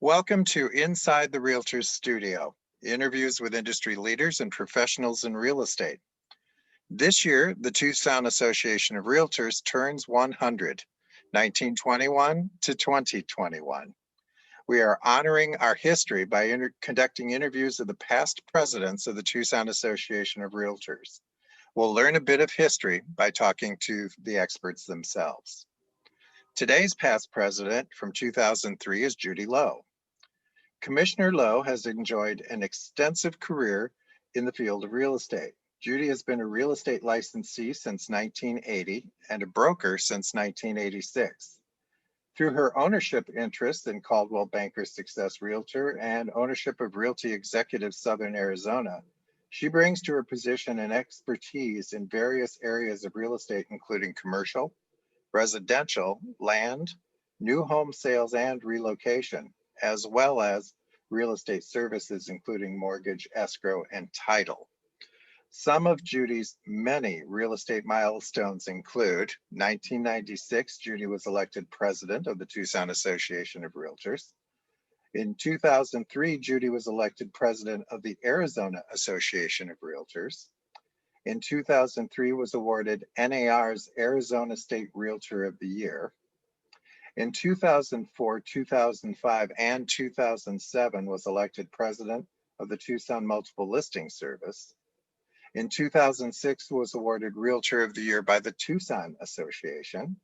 Welcome to Inside the Realtors Studio, interviews with industry leaders and professionals in real estate. This year, the Tucson Association of Realtors turns 100, 1921 to 2021. We are honoring our history by conducting interviews of the past presidents of the Tucson Association of Realtors. We'll learn a bit of history by talking to the experts themselves. Today's past president from 2003 is Judy Lowe. Commissioner Lowe has enjoyed an extensive career in the field of real estate. Judy has been a real estate licensee since 1980 and a broker since 1986. Through her ownership interest in Coldwell Banker Success Realtor and ownership of Realty Executive Southern Arizona, she brings to her position an expertise in various areas of real estate, including commercial, residential, land, new home sales and relocation, as well as real estate services, including mortgage, escrow, and title. Some of Judy's many real estate milestones include 1996, Judy was elected president of the Tucson Association of Realtors. In 2003, Judy was elected president of the Arizona Association of Realtors. In 2003, was awarded NAR's Arizona State Realtor of the Year. In 2004, 2005, and 2007 was elected president of the Tucson Multiple Listing Service. In 2006 was awarded Realtor of the Year by the Tucson Association.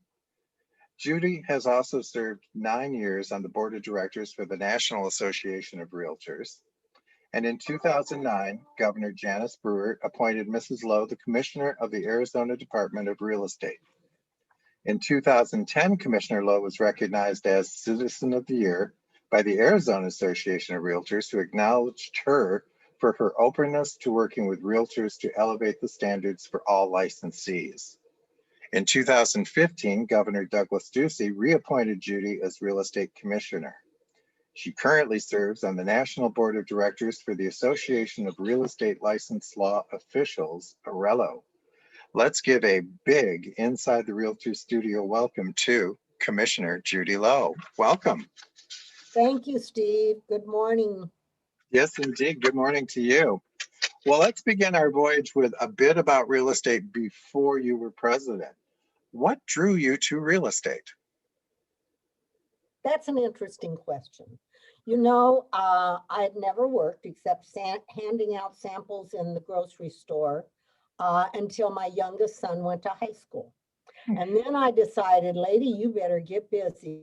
Judy has also served 9 years on the board of directors for the National Association of Realtors. And in 2009, Governor Janice Brewer appointed Mrs. Lowe the Commissioner of the Arizona Department of Real Estate. In 2010, Commissioner Lowe was recognized as Citizen of the Year by the Arizona Association of Realtors, who acknowledged her for her openness to working with realtors to elevate the standards for all licensees. In 2015, Governor Douglas Ducey reappointed Judy as Real Estate Commissioner. She currently serves on the National Board of Directors for the Association of Real Estate Licensed Law Officials, ARELO. Let's give a big Inside the Realtor Studio welcome to Commissioner Judy Lowe. Welcome. Thank you, Steve. Good morning. Yes, indeed. Good morning to you. Well, let's begin our voyage with a bit about real estate before you were president. What drew you to real estate? That's an interesting question. You know, I'd never worked except handing out samples in the grocery store until my youngest son went to high school. And then I decided, lady, you better get busy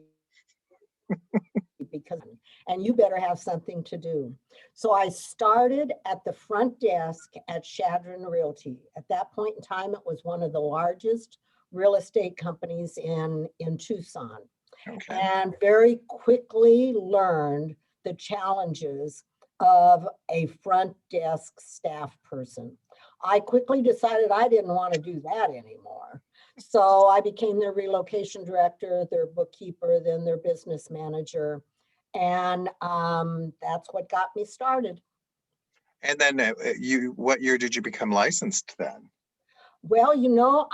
and you better have something to do. So I started at the front desk at Shadron Realty. At that point in time, it was one of the largest real estate companies in Tucson. Okay. And very quickly learned the challenges of a front desk staff person. I quickly decided I didn't want to do that anymore. So I became their relocation director, their bookkeeper, then their business manager. And that's what got me started. And then what year did you become licensed then? Well, you know,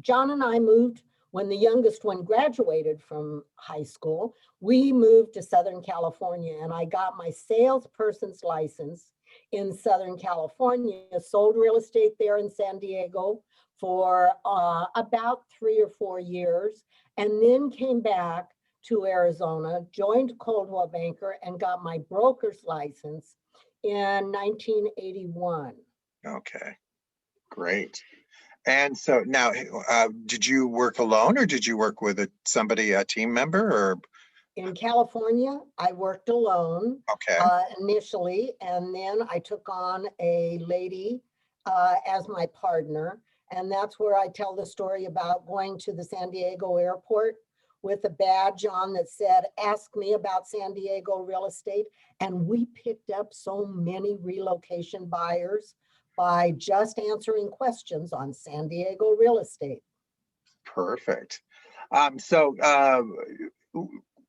John and I moved when the youngest one graduated from high school. We moved to Southern California and I got my salesperson's license in Southern California, sold real estate there in San Diego for about 3 or 4 years, and then came back to Arizona, joined Coldwell Banker, and got my broker's license in 1981. Okay, great. And so now, did you work alone or did you work with a team member? Or in California, I worked alone initially, and then I took on a lady as my partner. And that's where I tell the story about going to the San Diego airport with a badge on that said, ask me about San Diego real estate. And we picked up so many relocation buyers by just answering questions on San Diego real estate. Perfect. So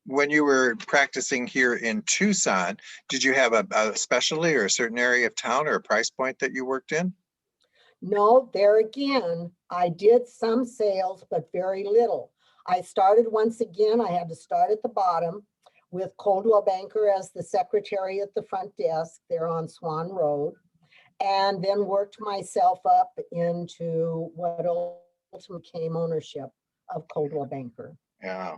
when you were practicing here in Tucson, did you have a specialty or a certain area of town or a price point that you worked in? No, there again, I did some sales, but very little. I started once again, I had to start at the bottom with Coldwell Banker as the secretary at the front desk there on Swan Road, and then worked myself up into what ultimately became ownership of Coldwell Banker. Yeah.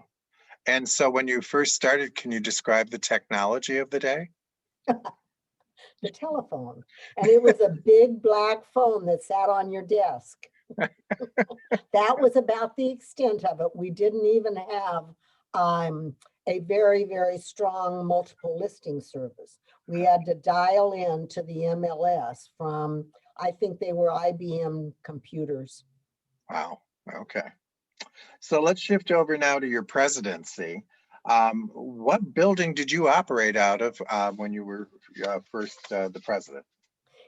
And so when you first started, can you describe the technology of the day? The telephone. And it was a big black phone that sat on your desk. That was about the extent of it. We didn't even have a very, very strong multiple listing service. We had to dial in to the MLS from, I think they were IBM computers. Wow. Okay. So let's shift over now to your presidency. What building did you operate out of when you were first the president?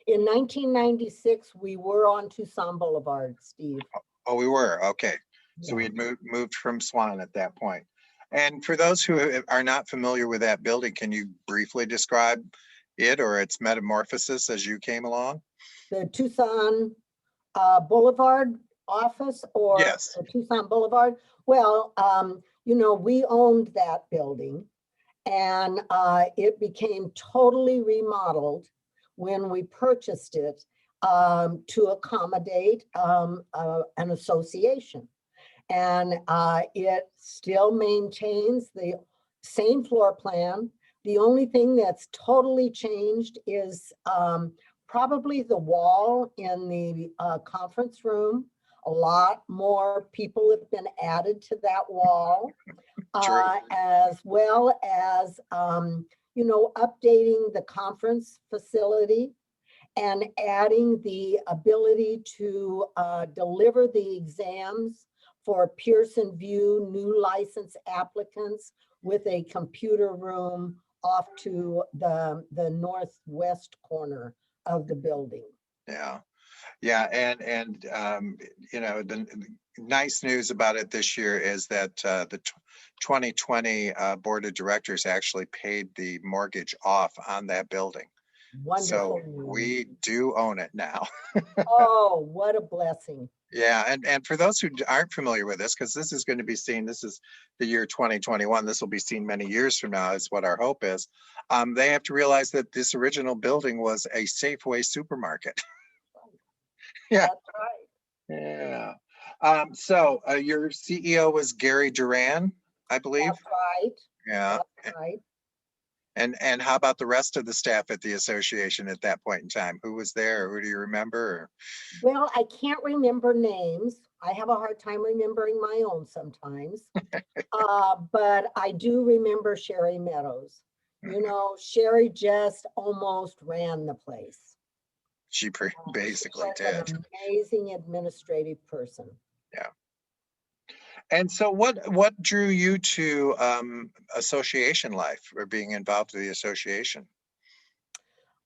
In 1996, we were on Tucson Boulevard, Steve. Oh, we were. Okay. So we Yeah. had moved from Swan at that point. And for those who are not familiar with that building, can you briefly describe it or its metamorphosis as you came along? The Tucson Boulevard office or Yes. Tucson Boulevard? Well, you know, we owned that building and it became totally remodeled when we purchased it to accommodate an association. And it still maintains the same floor plan. The only thing that's totally changed is probably the wall in the conference room. A lot more people have been added to that wall, True. as well as, you know, updating the conference facility and adding the ability to deliver the exams for Pearson View new license applicants with a computer room off to the northwest corner of the building. Yeah. Yeah. And you know, the nice news about it this year is that the 2020 board of directors actually paid the mortgage off on that building. Wonderful So news. we do own it now. Oh, what a blessing. Yeah, and for those who aren't familiar with this, because this is going to be seen, this is the year 2021, this will be seen many years from now, is what our hope is. They have to realize that this original building was a Safeway supermarket. Yeah, That's right. yeah. So your CEO was Gary Duran, I believe. That's right. Yeah. That's right. And how about the rest of the staff at the association at that point in time? Who was there? Who do you remember? Well, I can't remember names. I have a hard time remembering my own sometimes. But I do remember Sherry Meadows. You know, Sherry just almost ran the place. She basically She was did. an amazing administrative person. Yeah. And so what drew you to association life or being involved with the association?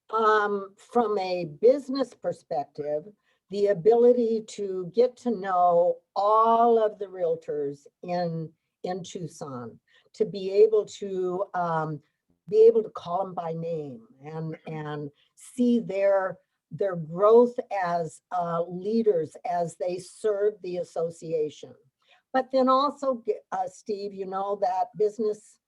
From a business perspective, the ability to get to know all of the realtors in Tucson, to be able to call them by name and see their growth as leaders as they serve the association. But then also, Steve, you know, that business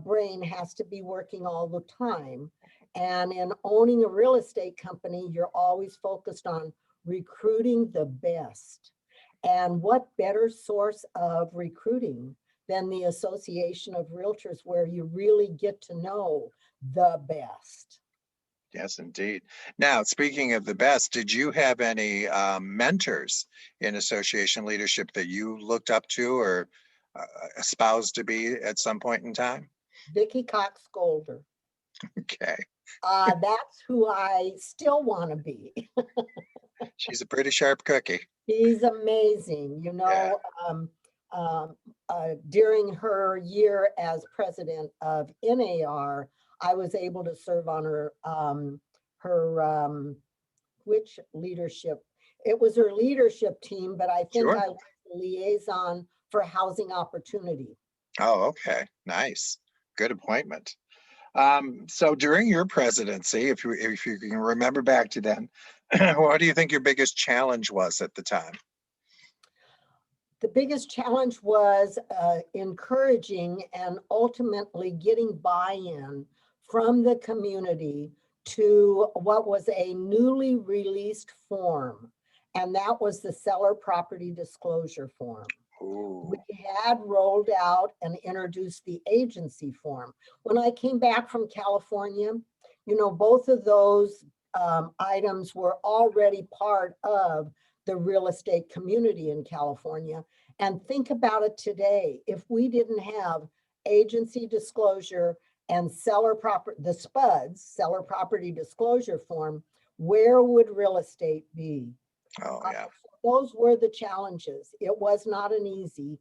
brain has to be working all the time. And in owning a real estate company, you're always focused on recruiting the best. And what better source of recruiting than the Association of Realtors, where you really get to know the best? Yes, indeed. Now, speaking of the best, did you have any mentors in association leadership that you looked up to or espoused to be at some point in time? Vicki Cox Golder. Okay. That's who I still want to be. She's a pretty sharp cookie. She's amazing. You know, during her year as president of NAR, I was able to serve on her which leadership? It was her leadership team, but I think Sure. I was the liaison for housing opportunity. Oh, okay. Nice. Good appointment. So during your presidency, if you can remember back to then, what do you think your biggest challenge was at the time? The biggest challenge was encouraging and ultimately getting buy-in from the community to what was a newly released form, and that was the seller property disclosure form. Ooh. We had rolled out and introduced the agency form. When I came back from California, you know, both of those items were already part of the real estate community in California. And think about it today, if we didn't have agency disclosure and the SPUDS, seller property disclosure form, where would real estate be? Oh, yeah. Those were the challenges. It was not an easy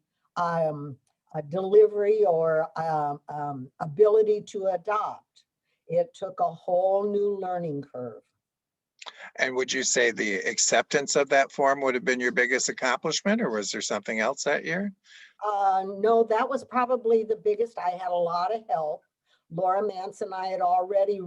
delivery or ability to adopt. It took a whole new learning curve. And would you say the acceptance of that form would have been your biggest accomplishment, or was there something else that year? No, that was probably the biggest. I had a lot of help. Laura Mance and I had already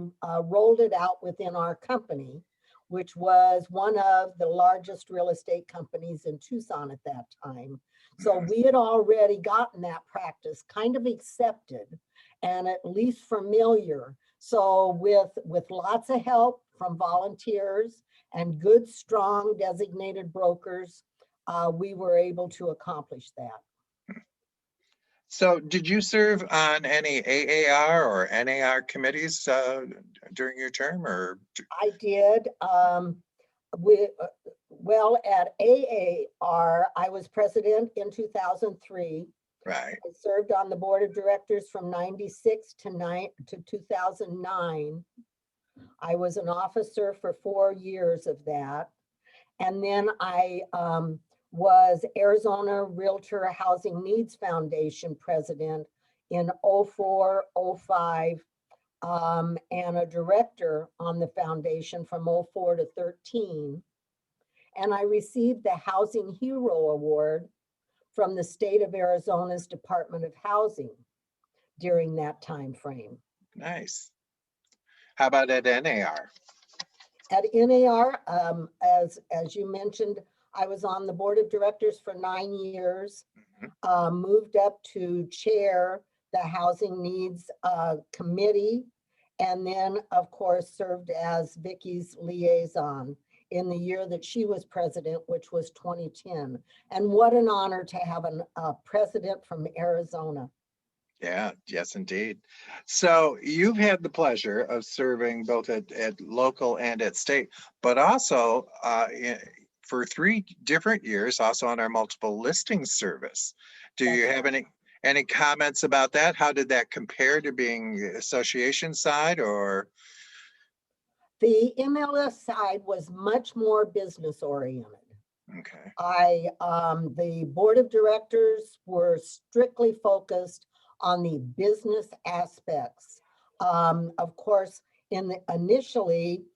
rolled it out within our company, which was one of the largest real estate companies in Tucson at that time. So we had already gotten that practice kind of accepted and at least familiar. So with lots of help from volunteers and good, strong designated brokers, we were able to accomplish that. So did you serve on any AAR or NAR committees during your term, or? I did. Well, at AAR, I was president in 2003. Right. I served on the board of directors from 96 to 2009. I was an officer for 4 years of that. And then I was Arizona Realtor Housing Needs Foundation president in 04, 05, and a director on the foundation from 04 to 13. And I received the Housing Hero Award from the state of Arizona's Department of Housing during that time frame. Nice. How about at NAR? At NAR, as you mentioned, I was on the board of directors for 9 years, moved up to chair the Housing Needs Committee, and then, of course, served as Vicky's liaison in the year that she was president, which was 2010. And what an honor to have a president from Arizona. Yeah, yes, indeed. So you've had the pleasure of serving both at local and at state, but also for 3 different years, also on our multiple listings service. Do you have any comments about that? How did that compare to being association side, or? The MLS side was much more business oriented. Okay. The board of directors were strictly focused on the business aspects. Of course, initially,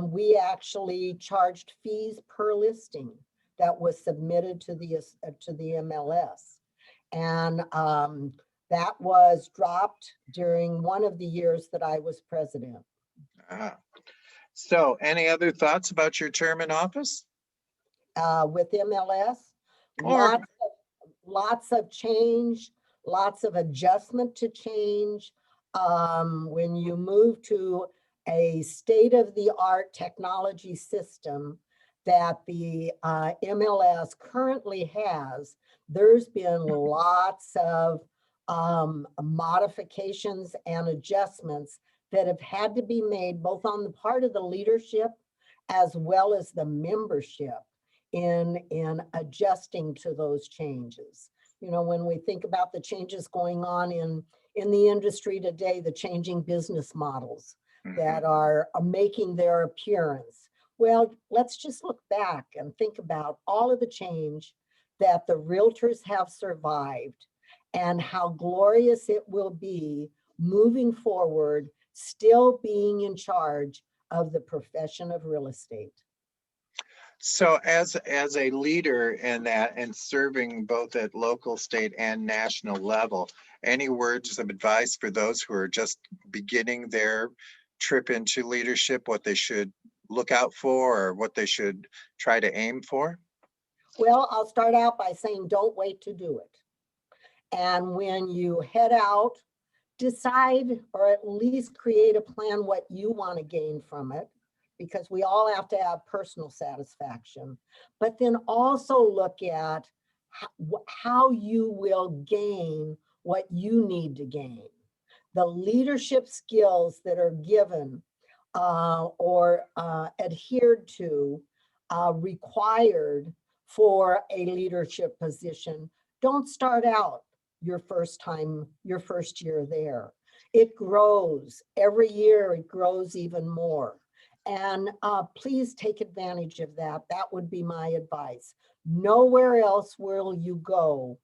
we actually charged fees per listing that was submitted to the MLS. And that was dropped during one of the years that I was president. So any other thoughts about your term in office? With MLS, Or lots of change, lots of adjustment to change. When you move to a state-of-the-art technology system that the MLS currently has, there's been lots of modifications and adjustments that have had to be made both on the part of the leadership as well as the membership in adjusting to those changes. You know, when we think about the changes going on in the industry today, the changing business models that are making their appearance. Well, let's just look back and think about all of the change that the realtors have survived and how glorious it will be moving forward, still being in charge of the profession of real estate. So as a leader in that and serving both at local, state, and national level, any words of advice for those who are just beginning their trip into leadership, what they should look out for or what they should try to aim for? Well, I'll start out by saying, don't wait to do it. And when you head out, decide or at least create a plan what you want to gain from it, because we all have to have personal satisfaction. But then also look at how you will gain what you need to gain. The leadership skills that are given or adhered to, required for a leadership position, don't start out your first year there. It grows every year, it grows even more. And please take advantage of that. That would be my advice. Nowhere else will you go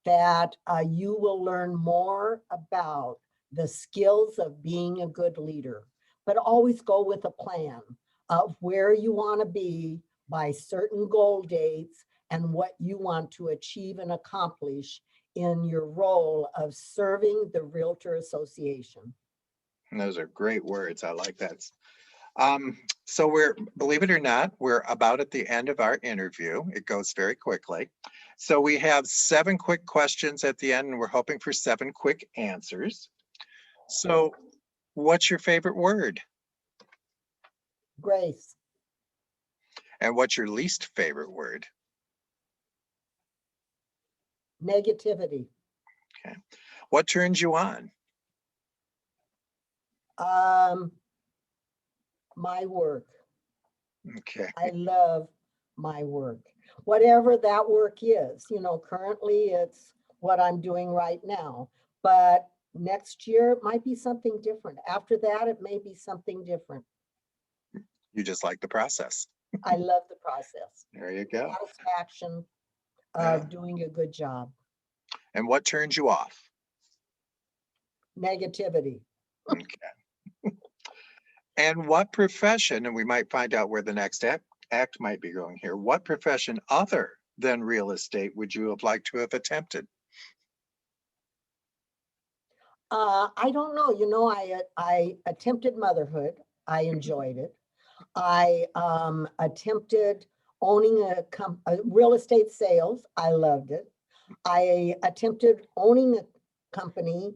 that you will learn more about the skills of being a good leader, but always go with a plan of where you want to be by certain goal dates and what you want to achieve and accomplish in your role of serving the Realtor Association. And those are great words. I like that. So believe it or not, we're about at the end of our interview. It goes very quickly. So we have 7 quick questions at the end, and we're hoping for 7 quick answers. So what's your favorite word? Grace. And what's your least favorite word? Negativity. Okay. What turns you on? My work. Okay. I love my work. Whatever that work is, currently it's what I'm doing right now, but next year it might be something different. After that, it may be something different. You just like the process. I love the process. There you go. Satisfaction of doing a good job. And what turns you off? Negativity. Okay. And what profession, and we might find out where the next act might be going here, what profession other than real estate would you have liked to have attempted? I don't know. I attempted motherhood. I enjoyed it. I attempted owning a real estate sales. I loved it. I attempted owning a company,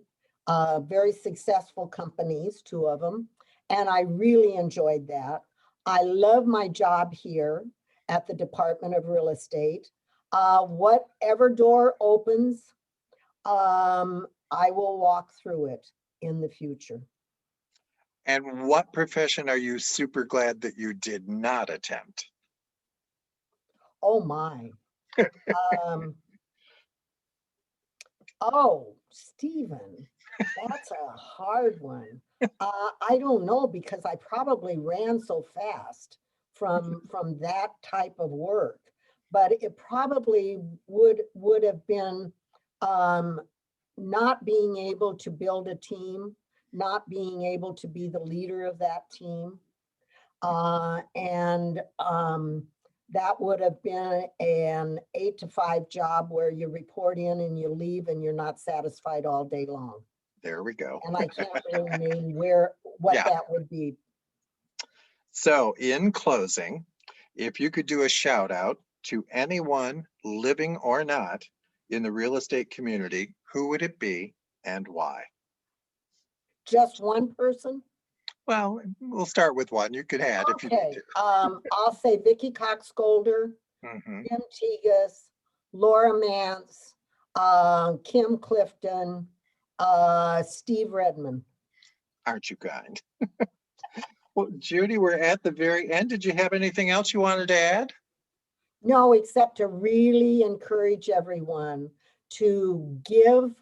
very successful companies, 2 of them, and I really enjoyed that. I love my job here at the Department of Real Estate. Whatever door opens, I will walk through it in the future. And what profession are you super glad that you did not attempt? Oh my. Oh, Stephen, that's a hard one. I don't know, because I probably ran so fast from that type of work, but it probably would have been not being able to build a team, not being able to be the leader of that team. And that would have been an 8 to 5 job where you report in and you leave and you're not satisfied all day long. There we go. And I can't really name what that would be. So in closing, if you could do a shout out to anyone, living or not, in the real estate community, who would it be and why? Just one person? Well, we'll start with one. You could add if you need to. I'll say Vicki Cox-Golder, Jim Tegas, Laura Mance, Kim Clifton, Steve Redmond. Aren't you kind? Well, Judy, we're at the very end. Did you have anything else you wanted to add? No, except to really encourage everyone to give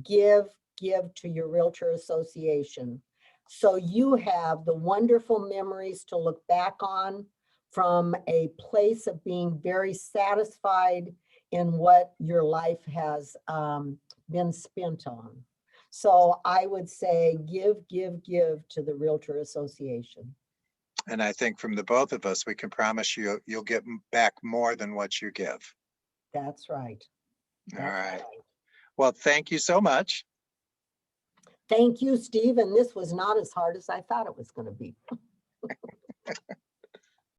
to your Realtor Association, so you have the wonderful memories to look back on from a place of being very satisfied in what your life has been spent on. So I would say give to the Realtor Association. And I think from the both of us, we can promise you, you'll get back more than what you give. That's right. All right. Well, thank you so much. Thank you, Steve. And this was not as hard as I thought it was going to be.